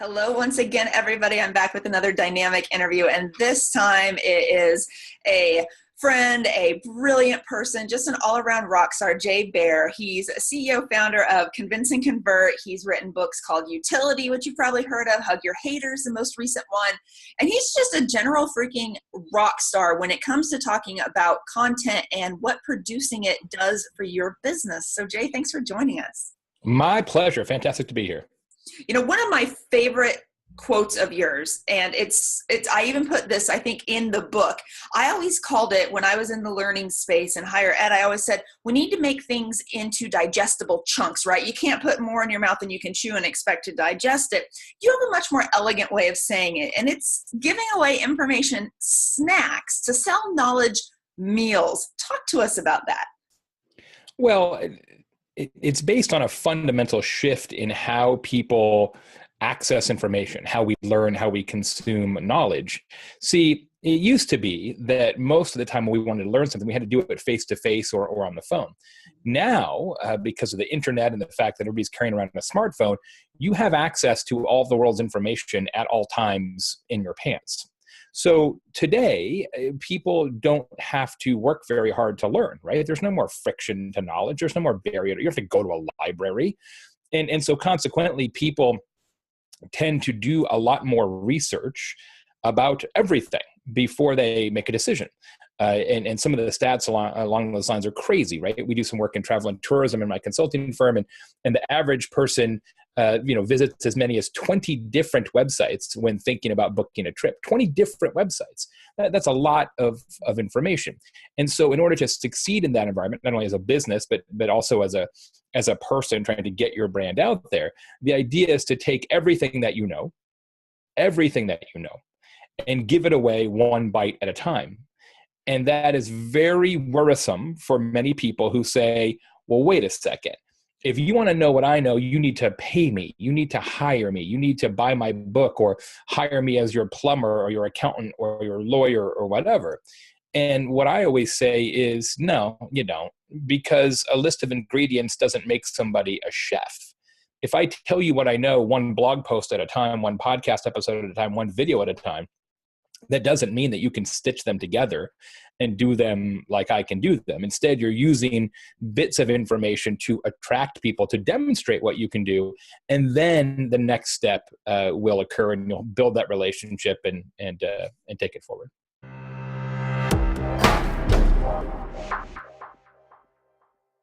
Hello, once again, everybody. I'm back with another dynamic interview, and this time it is a friend, a brilliant person, just an all-around rock star, Jay Baer. He's a CEO, founder of Convince and Convert. He's written books called Utility, which you've probably heard of, Hug Your Haters, the most recent one. And he's just a general freaking rock star when it comes to talking about content and what producing it does for your business. So, Jay, thanks for joining us. My pleasure. Fantastic to be here. You know, one of my favorite quotes of yours, and it's I even put this, I think, in the book. I always called it, when I was in the learning space in higher ed, I always said, we need to make things into digestible chunks, right? You can't put more in your mouth than you can chew and expect to digest it. You have a much more elegant way of saying it, and it's giving away information snacks to sell knowledge meals. Talk to us about that. Well, it's based on a fundamental shift in how people access information, how we learn, how we consume knowledge. See, it used to be that most of the time when we wanted to learn something, we had to do it face-to-face or on the phone. Now, because of the internet and the fact that everybody's carrying around a smartphone, you have access to all the world's information at all times in your pants. So today, people don't have to work very hard to learn, right? There's no more friction to knowledge. There's no more barrier. You have to go to a library. And so consequently, people tend to do a lot more research about everything before they make a decision. And some of the stats along those lines are crazy, right? We do some work in travel and tourism in my consulting firm, and the average person visits as many as 20 different websites when thinking about booking a trip. 20 different websites. That's a lot of information. And so in order to succeed in that environment, not only as a business, but also as a person trying to get your brand out there, the idea is to take everything that you know, and give it away one bite at a time. And that is very worrisome for many people who say, well, wait a second. If you want to know what I know, you need to pay me. You need to hire me. You need to buy my book or hire me as your plumber or your accountant or your lawyer or whatever. And what I always say is, no, you don't, because a list of ingredients doesn't make somebody a chef. If I tell you what I know, one blog post at a time, one podcast episode at a time, one video at a time, that doesn't mean that you can stitch them together and do them like I can do them. Instead, you're using bits of information to attract people, to demonstrate what you can do. And then the next step will occur, and you'll build that relationship and take it forward.